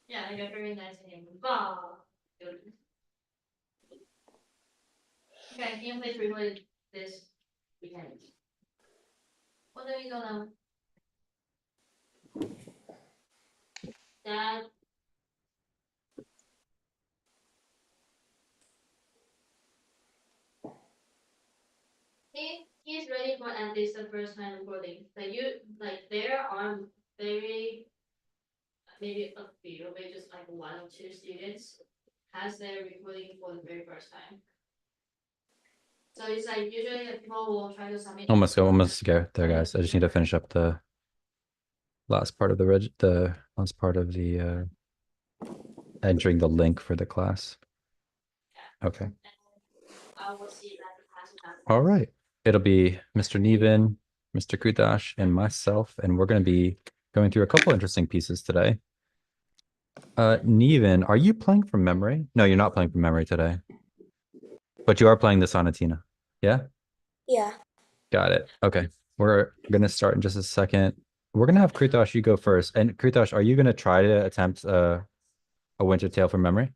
Yeah, like a very nice name. Wow. Good. Okay, can you please record this weekend? What are we gonna that he's ready for at least the first time recording. Like there are very maybe a few, maybe just like one or two students has their recording for the very first time. So it's like usually the people will try to submit. Almost go there, guys. I just need to finish up the last part of the last part of the entering the link for the class. Yeah. Okay. And I will see that the class is not. All right. It'll be Mr. Nevin, Mr. Kudash, and myself, and we're going to be going through a couple interesting pieces today. Nevin, are you playing from memory? No, you're not playing from memory today, but you are playing the Sonatina. Yeah? Yeah. Got it. Okay. We're going to start in just a second. We're going to have Kritash, you go first. And Kritash, are you going to try to attempt a Winter Tale from memory?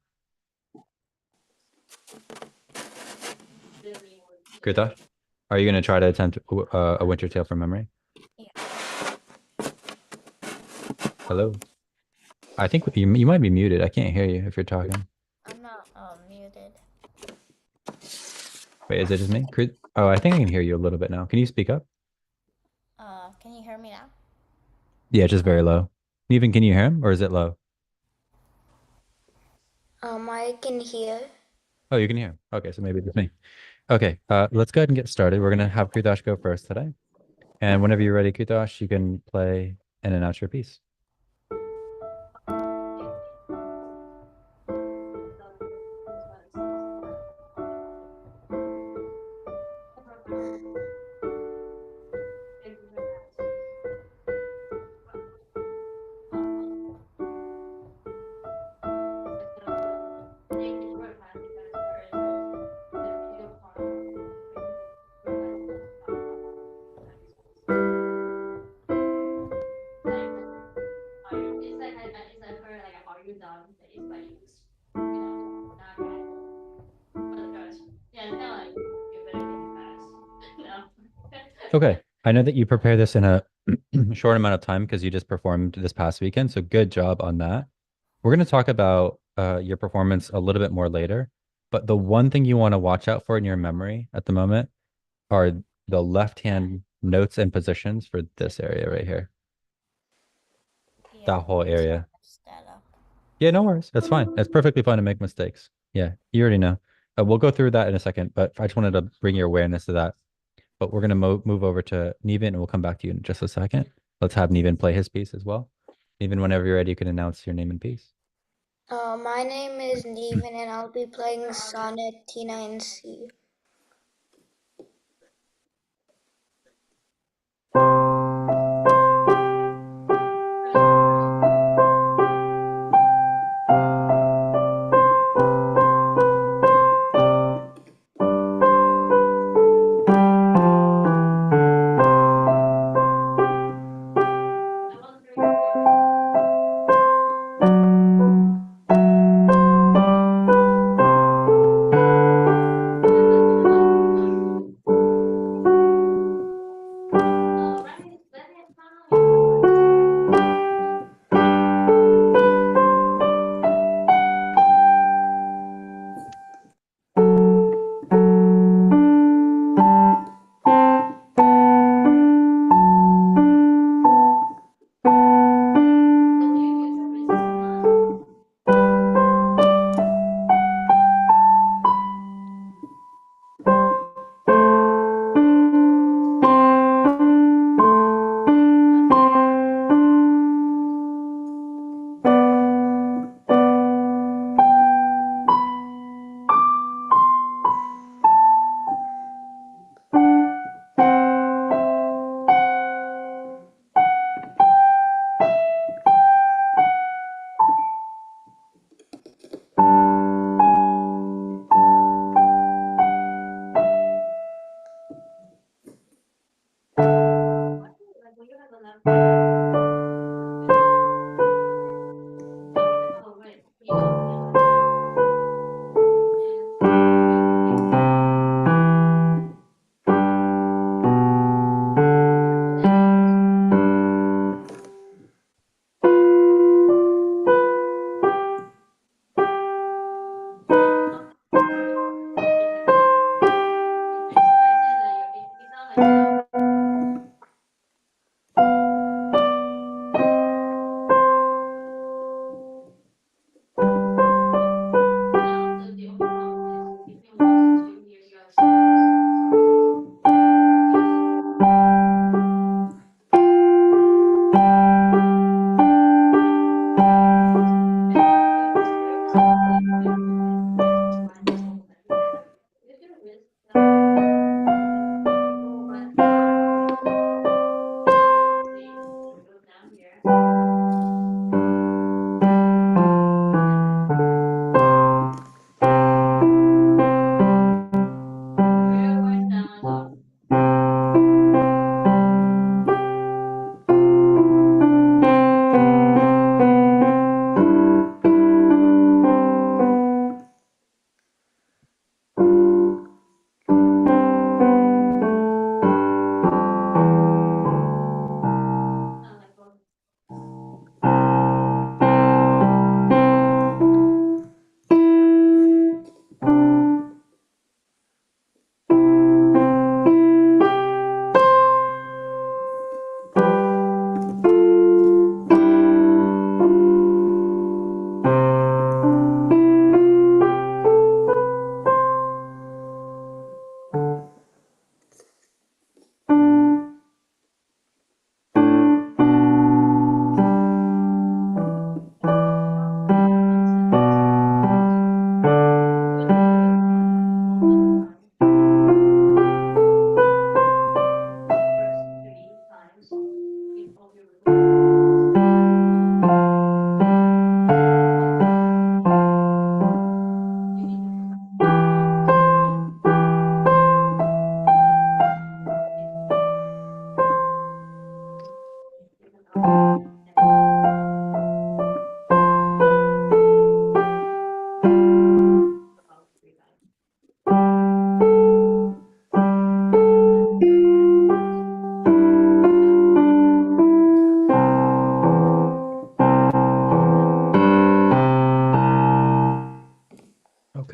Kritash, are you going to try to attempt a Winter Tale from memory? Yeah. Hello? I think you might be muted. I can't hear you if you're talking. I'm not muted. Wait, is it just me? Oh, I think I can hear you a little bit now. Can you speak up? Can you hear me now? Yeah, just very low. Nevin, can you hear him or is it low? I can hear. Oh, you can hear him. Okay, so maybe it's me. Okay, let's go ahead and get started. We're gonna have Kritash go first today. And whenever you're ready, Kritash, you can play and announce your piece. Okay, I know that you prepare this in a short amount of time because you just performed this past weekend, so good job on that. We're going to talk about your performance a little bit more later, but the one thing you want to watch out for in your memory at the moment are the left-hand notes and positions for this area right here. Yeah, That whole area. that up. Yeah, no worries. That's fine. It's perfectly fine to make mistakes. Yeah, you already know. We'll go through that in a second, but I just wanted to bring your awareness to that. But we're going to move over to Nevin and we'll come back to you in just a second. Let's have Nevin play his piece as well. Nevin, whenever you're ready, you can announce your name and piece. My name is Nevin and I'll be playing Sonnet T9C.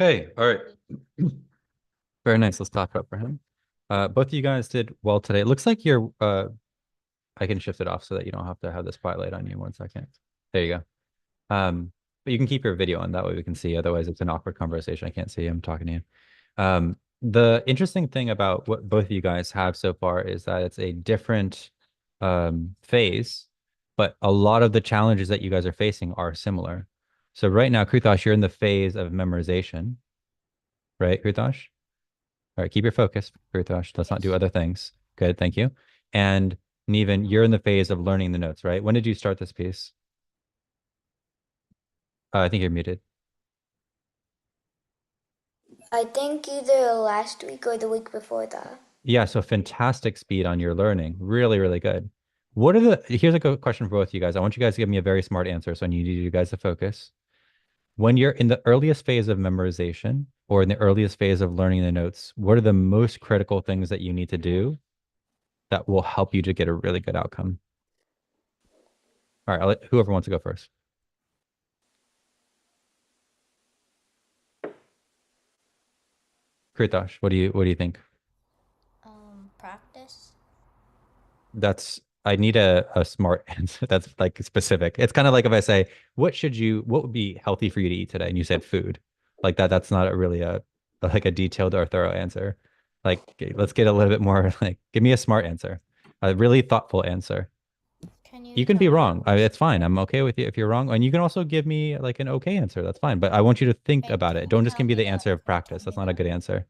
Okay, all right. Very nice. Let's clap it up for him. Both of you guys did well today. It looks like you're I can shift it off so that you don't have to have the spotlight on you. 1 second. There you go. But you can keep your video on, that way we can see. Otherwise, it's an awkward conversation. I can't see him talking to you. The interesting thing about what both of you guys have so far is that it's a different phase, but a lot of the challenges that you guys are facing are similar. So right now, Krutash, you're in the phase of memorization, right, Krutash? All right, keep your focus, Krutash. Let's not do other things. Good, thank you. And Neven, you're in the phase of learning the notes, right? When did you start this piece? I think you're muted. I think either last week or the week before that. Yeah, so fantastic speed on your learning. Really, really good. What are here's a good question for both of you guys. I want you guys to give me a very smart answer, so I need you guys to focus. When you're in the earliest phase of memorization or in the earliest phase of learning the notes, what are the most critical things that you need to do that will help you to get a really good outcome? All right, I'll let whoever wants to go first. Kritash, what do you think? Practice. I need a smart answer that's like specific. It's kind of like if I say, what would be healthy for you to eat today? And you said food. Like that's not really like a detailed or thorough answer. Like, okay, let's get a little bit more, like, give me a smart answer, a really thoughtful answer. Can You can be wrong. It's fine. I'm okay with you if you're wrong. And you can also give me like an okay answer. That's fine. But I want you to think Wait, about can it. you Don't just tell give me me the answer of practice. That's not a good answer.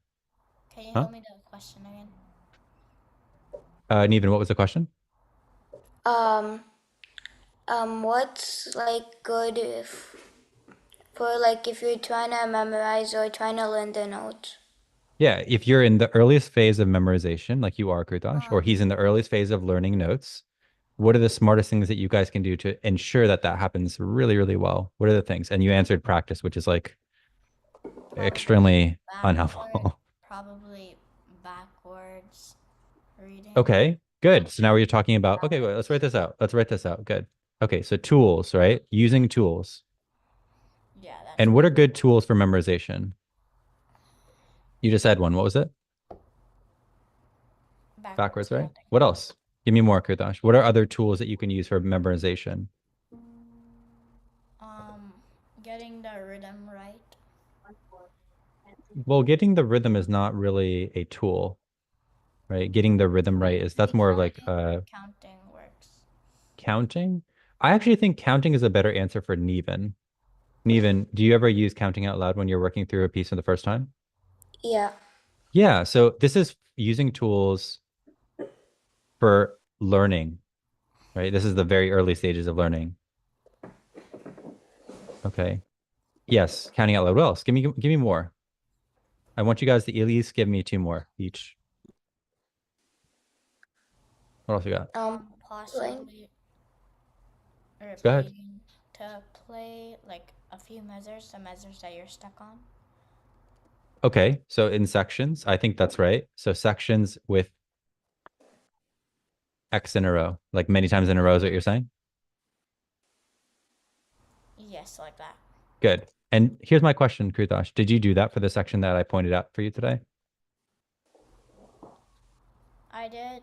Can you Huh? tell me the question again? Neven, what was the question? What's like good if you're trying to memorize or trying to learn the notes? Yeah, if you're in the earliest phase of memorization, like you are, Krutash, or he's in the earliest phase of learning notes, what are the smartest things that you guys can do to ensure that that happens really, really well? What are the things? And you answered practice, which is like extremely unhelpful. Probably backwards reading. Okay, good. So now we're talking about, okay, wait, let's write this out. Let's write this out. Good. Okay, so tools, right? Using tools. Yeah, that's And what are good tools for memorization? You just said one. What was it? Backwards, right? counting. What else? Give me more, Kritash. What are other tools that you can use for memorization? Getting the rhythm right. Well, getting the rhythm is not really a tool, right? Getting the rhythm right that's more of like Counting works. counting. I actually think counting is a better answer for Neven. Neven, do you ever use counting out loud when you're working through a piece for the first time? Yeah. Yeah, so this is using tools for learning, right? This is the very early stages of learning. Okay. Yes, counting out loud. What else? Give me more. I want you guys to at least give me 2 more each. What else you got? Possibly Go ahead. repeating to play like a few measures, the measures that you're stuck on. Okay, so in sections, I think that's right. So sections with X in a row, like many times in a row is what you're saying? Yes, like that. Good. And here's my question, Kritash. Did you do that for the section that I pointed out for you today? I did.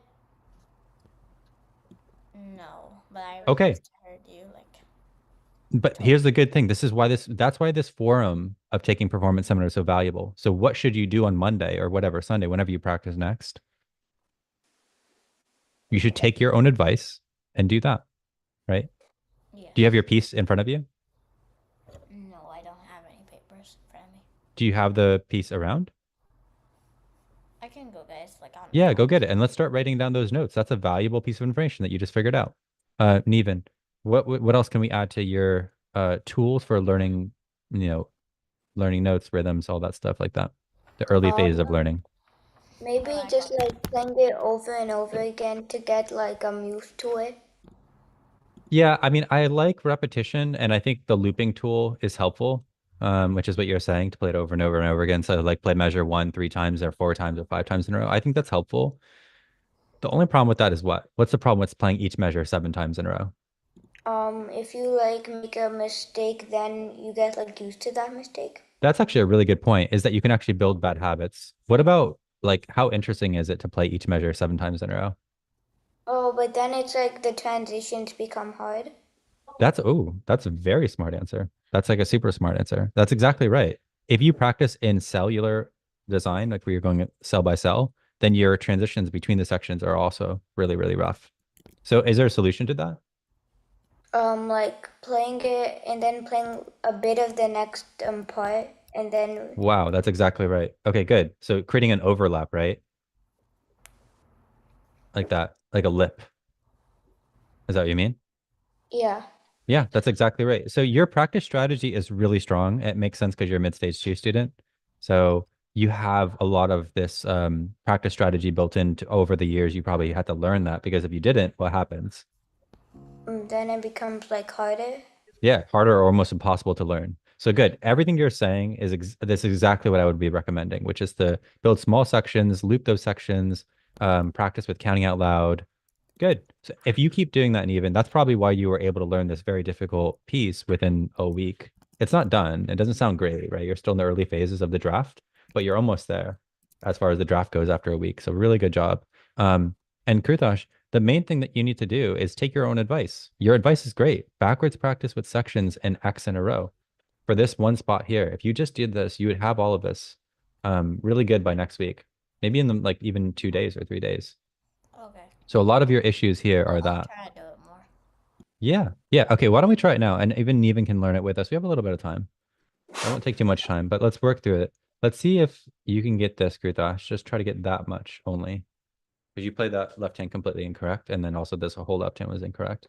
No, but I Okay. heard you like. But here's the good thing. That's why this forum of taking performance seminar is so valuable. So what should you do on Monday or whatever, Sunday, whenever you practice next? You should take your own advice and do that, right? Yeah. Do you have your piece in front of you? No, I don't have any papers in front of me. Do you have the piece around? I can go, guys. Like on. Yeah, go get it. And let's start writing down those notes. That's a valuable piece of information that you just figured out. Neven, what else can we add to your tools for learning, learning notes, rhythms, all that stuff like that? The early phases of learning. Maybe just like playing it over and over again to get like used to it. Yeah, I mean, I like repetition, and I think the looping tool is helpful, which is what you're saying, to play it over and over and over again. So like play measure 1 3 times or 4 times or 5 times in a row. I think that's helpful. The only problem with that is what? What's the problem with playing each measure 7 times in a row? If you like make a mistake, then you get like used to that mistake. That's actually a really good point, is that you can actually build bad habits. What about like how interesting is it to play each measure 7 times in a row? Oh, but then it's like the transitions become hard. That's a very smart answer. That's like a super smart answer. That's exactly right. If you practice in cellular design, like where you're going cell by cell, then your transitions between the sections are also really, really rough. So is there a solution to that? Like playing it and then playing a bit of the next part, and then Wow, that's exactly right. Okay, good. So creating an overlap, right? Like that, like a lip. Is that what you mean? yeah. Yeah, that's exactly right. So your practice strategy is really strong. It makes sense because you're a mid-stage two student. So you have a lot of this practice strategy built into over the years. You probably had to learn that because if you didn't, what happens? Then it becomes like harder. Yeah, harder or almost impossible to learn. So good. Everything you're saying is this is exactly what I would be recommending, which is to build small sections, loop those sections, practice with counting out loud. Good. So if you keep doing that, and even that's probably why you were able to learn this very difficult piece within a week. It's not done. It doesn't sound great, right? You're still in the early phases of the draft, but you're almost there as far as the draft goes after a week. So really good job. And Krutash, the main thing that you need to do is take your own advice. Your advice is great. Backwards practice with sections and X in a row. For this one spot here, if you just did this, you would have all of this really good by next week. Maybe in the like even 2 days or 3 days. Okay. So a lot of your issues here Well, are I'll that. try to do it more. Yeah. Yeah. Okay. Why don't we try it now? And even Neven can learn it with us. We have a little bit of time. It won't take too much time, but let's work through it. Let's see if you can get this, Krutash. Just try to get that much only. Because you played that left hand completely incorrect. And then also this whole left hand was incorrect.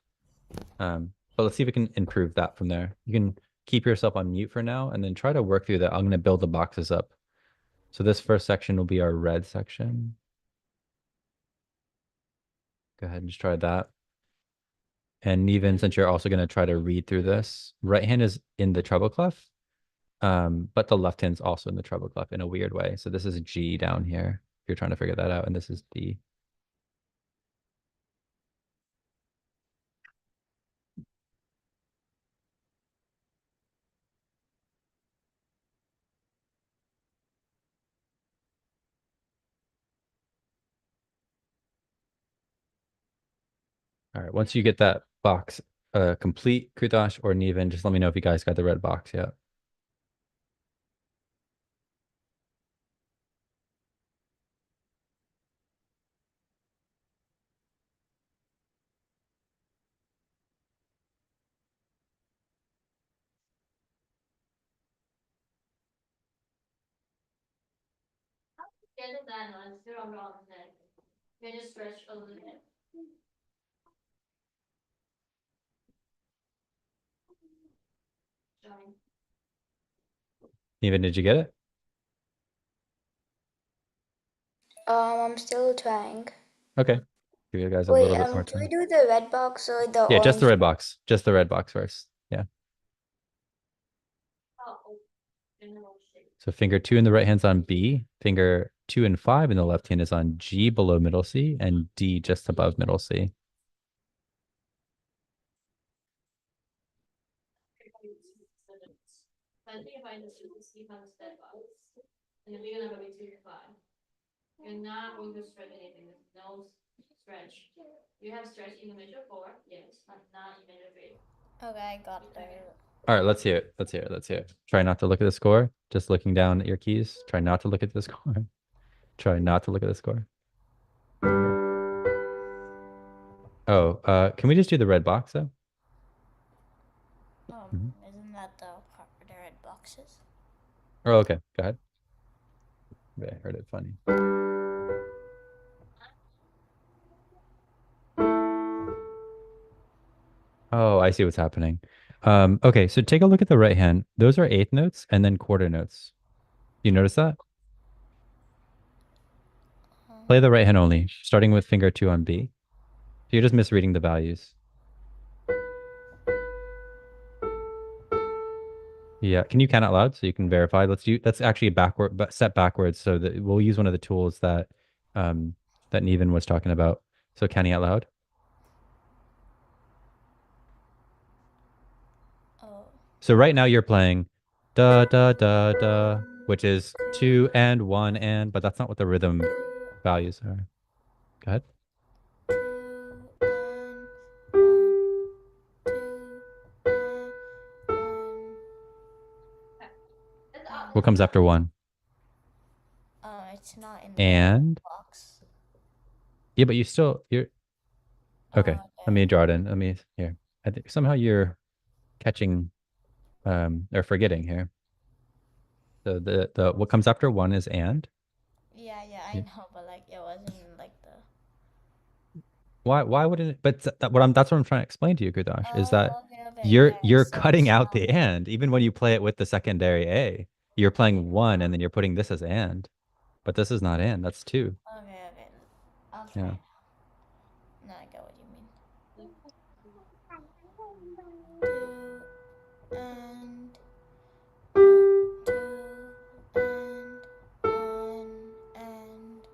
But let's see if we can improve that from there. You can keep yourself on mute for now and then try to work through that. I'm going to build the boxes up. So this first section will be our red section. Go ahead and just try that. And Neven, since you're also going to try to read through this, right hand is in the treble clef, but the left hand's also in the treble clef in a weird way. So this is G down here, if you're trying to figure that out, and this is D. All right, once you get that box complete, Krutash or Neven, just let me know if you guys got the red box yet. Get it done, it's still wrong then. You just stretch a little bit. Join. Neven, did you get it? I'm still trying. Okay. Give you guys a Wait, little bit more do we time. do the red box or the Yeah, just the orange? red box. Just the red box first. Yeah. Oh, general shape. So finger 2 in the right hand's on B, finger 2 and 5 in the left hand is on G below middle C, and D just above middle C. I think if I understood the C on the step box, and then we're gonna go into 5. You're not going to stretch anything, there's no stretch. You have stretch in the measure 4, yes, but not in measure 3. Okay, I got there. All right, let's hear it. Let's hear it. Let's hear it. Try not to look at the score. Just looking down at your keys. Try not to look at the score. Try not to look at the score. Oh, can we just do the red box though? Mhm. Isn't that the part where the red boxes? Oh, okay. Go ahead. Yeah, I heard it funny. Oh, I see what's happening. Okay, so take a look at the right hand. Those are eighth notes and then quarter notes. You notice that? Play the right hand only, starting with finger 2 on B. So you're just misreading the values. Yeah, can you count out loud so you can verify? Let's actually backward, but set backwards so that we'll use one of the tools that that Neven was talking about. So counting out loud. Oh. So right now you're playing da da da da, which is 2 and 1 and, but that's not what the rhythm values are. Go ahead. 2 and 1, 2 and 1. What comes after 1? It's not in the And box. yeah, but you're okay. Okay. Let me draw it in. Let me here. I think somehow you're catching or forgetting here. So the what comes after 1 is and. Yeah, I Yeah. know, but like it wasn't like the. Why wouldn't it? But that's what I'm trying to explain to you, Gudash, is that Okay. you're Yeah. So cutting it's out not. the and even when you play it with the secondary A. You're playing 1 and then you're putting this as and. But this is not and, that's 2. Okay. I'll try Yeah. now. Now I get what you mean. 2 and 2 and 1 and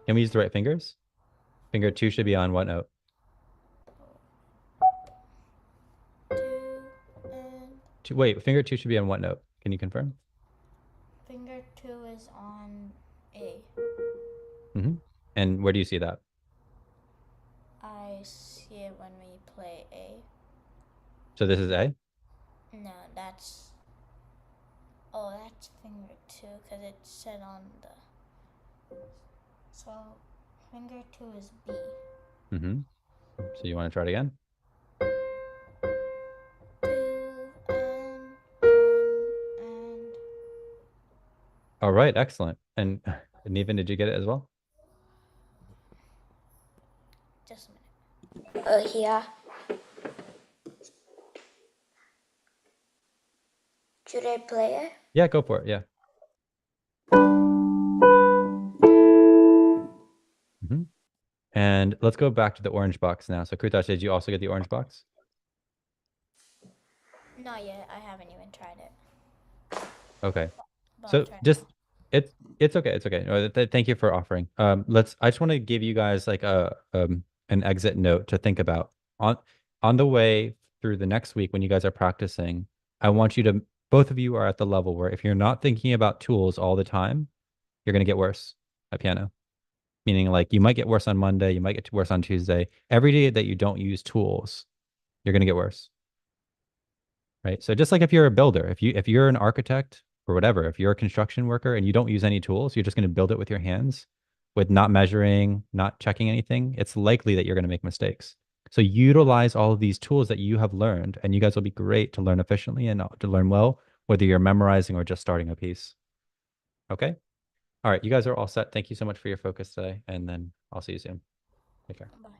Can we use the right fingers? Finger 2 should be on what note? 2 and Wait, finger 2 should be on what note? Can you confirm? finger 2 is on A. And where do you see that? I see it when we play A. So this is A? No, that's. Oh, that's finger 2 because it said on the. So, finger 2 is B. So you want to try it again? 2 and 1 and. All right, excellent. And Neven, did you get it as well? Just a minute. Yeah. Should I play it? Yeah, go for it. Yeah. And let's go back to the orange box now. So Krutash, did you also get the orange box? Not yet. I haven't even tried it. Okay. But So I'll try just it's okay. It's okay. Thank you for offering. I just want to give you guys like an exit note to think about on the way through the next week when you guys are practicing. I want you to both of you are at the level where if you're not thinking about tools all the time, you're gonna get worse at piano. Meaning like you might get worse on Monday, you might get worse on Tuesday. Every day that you don't use tools, you're gonna get worse. Right. So just like if you're a builder, if you're an architect or whatever, if you're a construction worker and you don't use any tools, you're just going to build it with your hands with not measuring, not checking anything, it's likely that you're going to make mistakes. So utilize all of these tools that you have learned, and you guys will be great to learn efficiently and to learn well, whether you're memorizing or just starting a piece. Okay. All right. You guys are all set. Thank you so much for your focus today. And then I'll see you soon. Take care. Bye.